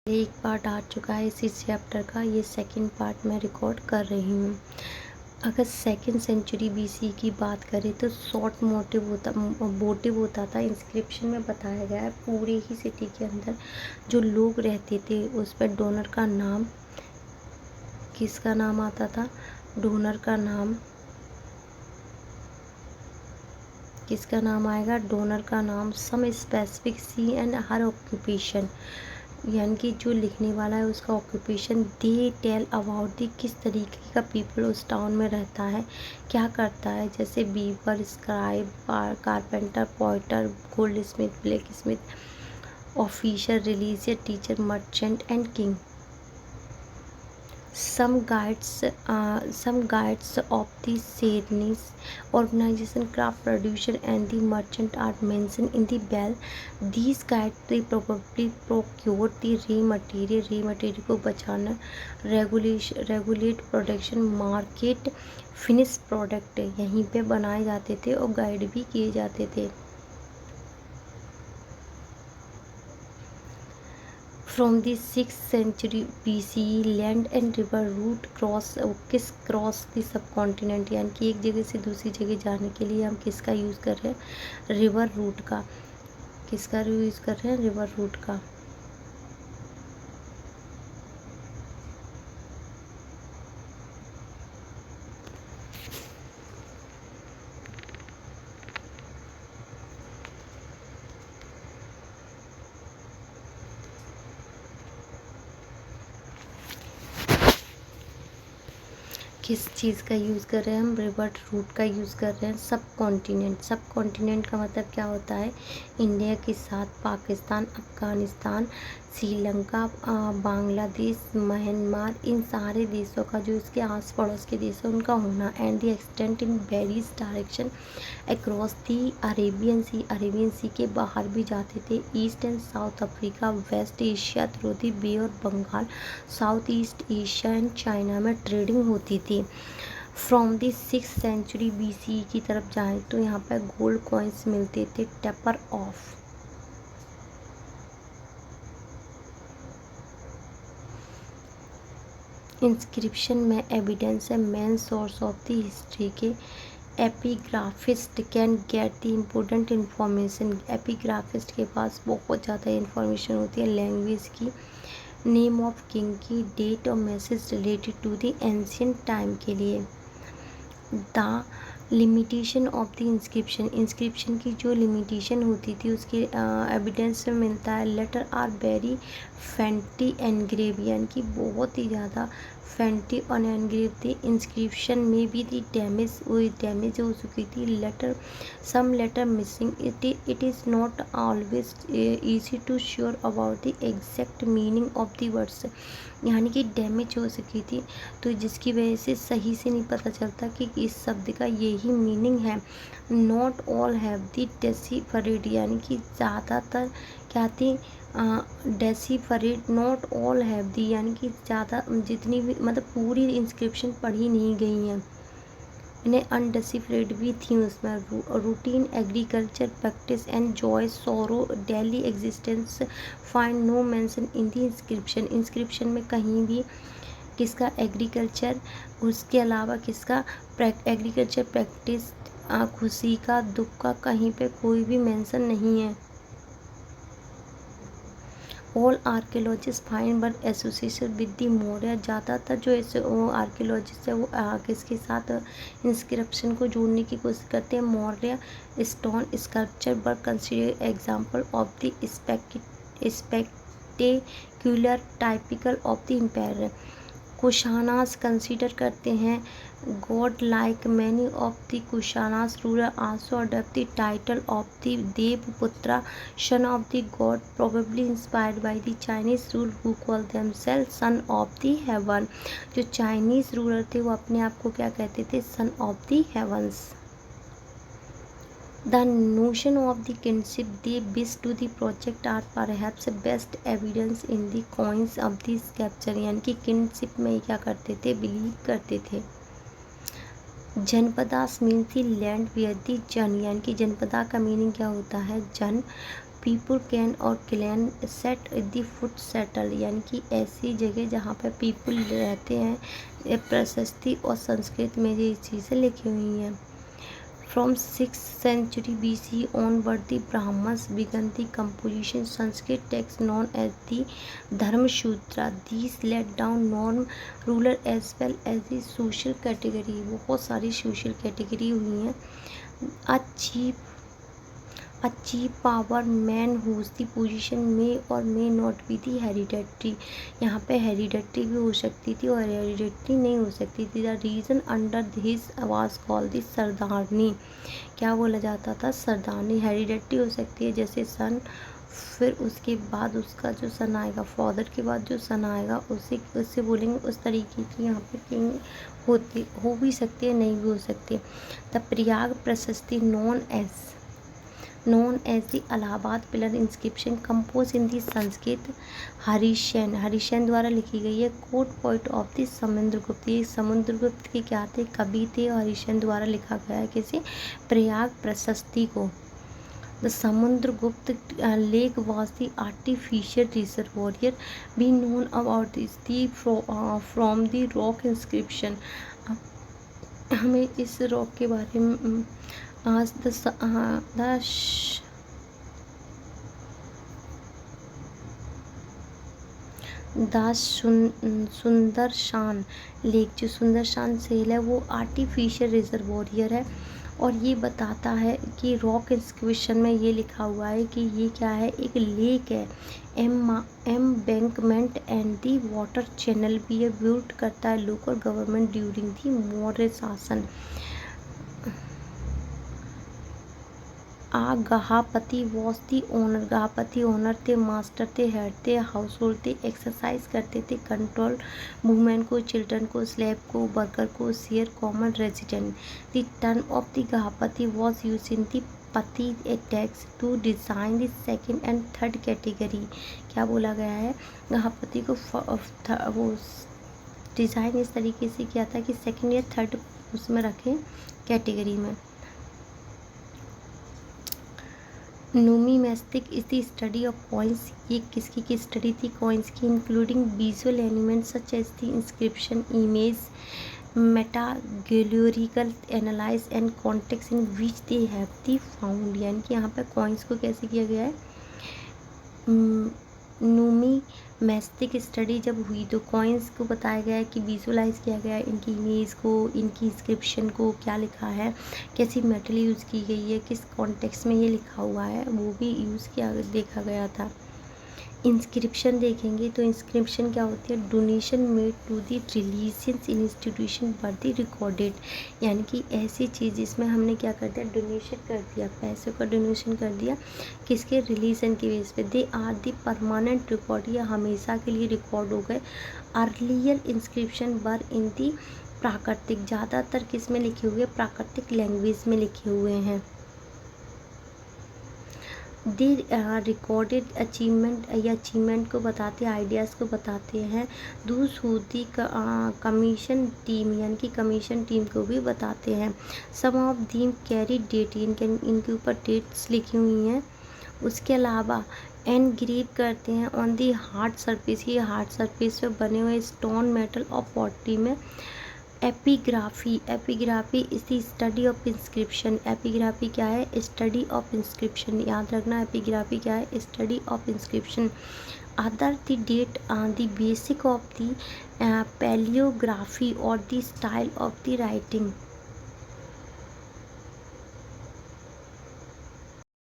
एक पार्ट आ चुका है इसी चैप्टर का, ये सेकंड पार्ट मैं रिकॉर्ड कर रही हूँ। अगर सेकंड सेंचुरी बीसी की बात करें तो शॉर्ट मोटिव होता था। इंस्क्रिप्शन में बताया गया है पूरे ही सिटी के अंदर जो लोग रहते थे उस पर डोनर का नाम, किसका नाम आता था, डोनर का नाम, किसका नाम आएगा, डोनर का नाम, some specific see and her occupation, यानी कि जो लिखने वाला है उसका occupation, they tell about the किस तरीके का पीपल उस टाउन में रहता है, क्या करता है, जैसे beaver, scribe, carpenter, pointer, gold Smith, black Smith, officer, religious, teacher, merchant and king. Some guides of the Chinese organization, craft producer and the merchant are mentioned in the bell. These guides they probably procure the raw material को बचाना, regulate production, market, finished product यहीं पे बनाए जाते थे और guide भी किए जाते थे। From the 6th century BC, land and river route cross the subcontinent, यानी कि एक जगह से दूसरी जगह जाने के लिए हम किसका यूज़ कर रहे हैं, रिवर रूट का। किसका यूज़ कर रहे हैं, रिवर रूट का। किस चीज़ का यूज़ कर रहे हैं हम, रिवर रूट का यूज़ कर रहे हैं। सब कॉन्टिनेंट का मतलब क्या होता है, इंडिया के साथ पाकिस्तान, अफ़गानिस्तान, श्रीलंका, बांग्लादेश, म्यांमार, इन सारे देशों का जो इसके आस पड़ोस के देश है उनका होना। And the extent in various direction across the Arabian sea के बाहर भी जाते थे। East and south Africa, west Asia through the bay और Bengal, south east Asia and China में ट्रेडिंग होती थी। From the 6th century BC की तरफ जाएं तो यहाँ पर गोल्ड कॉइन्स मिलते थे, टेपर ऑफ। इंस्क्रिप्शन में एविडेंस है, main source of the history के। Epigraphist can get the important information, epigraphist के पास बहुत ज़्यादा इन्फॉर्मेशन होती है लैंग्वेज की, नेम ऑफ किंग की, डेट और message related to the ancient time के लिए। The limitation of the inscription की जो लिमिटेशन होती थी उसके एविडेंस में मिलता है। लेटर आर वेरी फैंटी एनग्रेव, यानी कि बहुत ही ज़्यादा फैंटी और एनग्रेव थी। इंस्क्रिप्शन में भी थी डैमेज हो चुकी थी। Letter some letter missing, it is not always easy to sure about the exact meaning of the words, यानी कि डैमेज हो चुकी थी तो जिसकी वजह से सही से नहीं पता चलता कि इस शब्द का यही मीनिंग है। नॉट ऑल हैव द डेसिफरेड, यानी कि ज़्यादातर क्या थी, डेसिफरेड, नॉट ऑल हैव दी, यानी कि ज़्यादा जितनी भी मतलब पूरी इंस्क्रिप्शन पढ़ी नहीं गई हैं, इन्हें अनडेसिफरेड भी थी उसमें। Routine agriculture practice and joy sorrow daily existence find no mention in the inscription में कहीं भी किसका एग्रीकल्चर, उसके अलावा किसका एग्रीकल्चर प्रैक्टिस, खुशी का, दुख का, कहीं पे कोई भी मेंशन नहीं है। All archaeologist find one association with the Maurya, ज़्यादातर जो आर्कियोलॉजिस्ट है वो किसके साथ इंस्क्रिप्शन को जोड़ने की कोशिश करते हैं, Maurya stone sculpture were consider example of the spectacular typical of the empire. Kushanas consider करते हैं god like, many of the Kushanas ruler also adopt the title of the Devaputra, son of the god, probably inspired by the Chinese rule who call themselves son of the heaven. जो Chinese ruler थे वो अपने आप को क्या कहते थे, son of the heavens. The notion of the kinship they wish to the project are perhaps best evidence in the coins of the sculpture, यानी कि kinship में क्या करते थे, बिलीव करते थे। जनपदास मीन थी लैंड वेयर दी जन, यानी कि जनपदा का मीनिंग क्या होता है, जन। पीपल कैन और clan set the foot settle, यानी कि ऐसी जगह जहाँ पे पीपल रहते हैं। ये प्रशस्ति और संस्कृत में ये चीज़ें लिखी हुई हैं। From 6th century BC onward, the Brahmins began the composition Sanskrit text known as the Dharmasutra. These laid down norm, ruler as well as the social category. बहुत सारी social category हुई हैं। Achieve power man whose the position may or may not be the hereditary. यहाँ पे hereditary भी हो सकती थी और hereditary नहीं हो सकती थी। The reason under his was called the सरदारनी। क्या बोला जाता था? सरदारनी। हेरिडेटरी हो सकती है जैसे सन, फिर उसके बाद उसका जो सन आएगा, फादर के बाद जो सन आएगा उससे बोलेंगे उस तरीके की। यहाँ पे किंग हो भी सकती है, नहीं भी हो सकती है। द प्रयाग प्रशस्ति known as the Allahabad pillar inscription composed in the Sanskrit Harishayan द्वारा लिखी गई है। Court poet of the Samudragupta, ये समुद्रगुप्त के क्या थे? कवि थे और हरिशैन द्वारा लिखा गया है किसी प्रयाग प्रशस्ति को। The Samudragupta lake was the artificial reservoir be known about this from the rock inscription. हमें इस रॉक के बारे में आज सुंदरशान लेक, जो सुंदरशान सेल है वो आर्टिफिशियल रिजर्वोयर है। और ये बताता है कि रॉक इंस्क्रिप्शन में ये लिखा हुआ है कि ये क्या है? एक लेक है। Embankment and the water channel भी ये बिल्ड करता है local government during the Maurya शासन। Gahapati was the owner, gahapati owner थे, मास्टर थे, हेड थे, हाउस होल्ड थे, एक्सरसाइज करते थे कंट्रोल वुमेन को, चिल्ड्रन को, स्लेव को, वर्कर को, share common resident. The term of the gahapati was use in the Pali texts to design the second and third category. क्या बोला गया है? गहापति को वो डिज़ाइन इस तरीके से किया था कि सेकेंड या थर्ड उसमें रखें कैटेगरी में। Numismatics is the study of coins, ये किसकी स्टडी थी? कॉइन्स की, including visual elements such as the inscription, image, metallurgical analyse and context in which they have the found. यानी कि यहाँ पर कॉइन्स को कैसे किया गया है? न्यूमिमेस्टिक स्टडी जब हुई तो कॉइन्स को बताया गया है कि विजुअलाइज किया गया है, इनकी इमेज को, इनकी इंस्क्रिप्शन को, क्या लिखा है, कैसी मेटल यूज़ की गई है, किस कॉन्टेक्स्ट में ये लिखा हुआ है, वो भी यूज़ किया देखा गया था। इंस्क्रिप्शन देखेंगे तो इंस्क्रिप्शन क्या होती है? Donation made to the religious institution पर द रिकॉर्डेड, यानी कि ऐसी चीज़ जिसमें हमने क्या कर दिया? डोनेशन कर दिया, पैसों का डोनेशन कर दिया किसके? रिलीजन के बेस पे। They are the permanent record, ये हमेशा के लिए रिकॉर्ड हो गए। अर्लियर इंस्क्रिप्शन वर इन दी प्राकृतिक, ज़्यादातर किस में लिखे हुए? प्राकृतिक लैंग्वेज में लिखे हुए हैं। दे रिकॉर्डेड अचीवमेंट या अचीवमेंट को बताते हैं, आइडियाज़ को बताते हैं। दूसरी कमीशन टीम, यानी कि कमीशन टीम को भी बताते हैं। सम ऑफ दीम कैरी डेट, इनके ऊपर डेट्स लिखी हुई हैं। उसके अलावा एनग्रेव करते हैं ऑन दी हार्ड सरफेस, ये हार्ड सरफेस पे बने हुए स्टोन, मेटल और पॉटरी में। Epigraphy is the study of inscription, epigraphy क्या है? स्टडी ऑफ इंस्क्रिप्शन, याद रखना एपिग्राफी क्या है? Study of inscription. Other the date the basic of the palaeography और the style of the writing.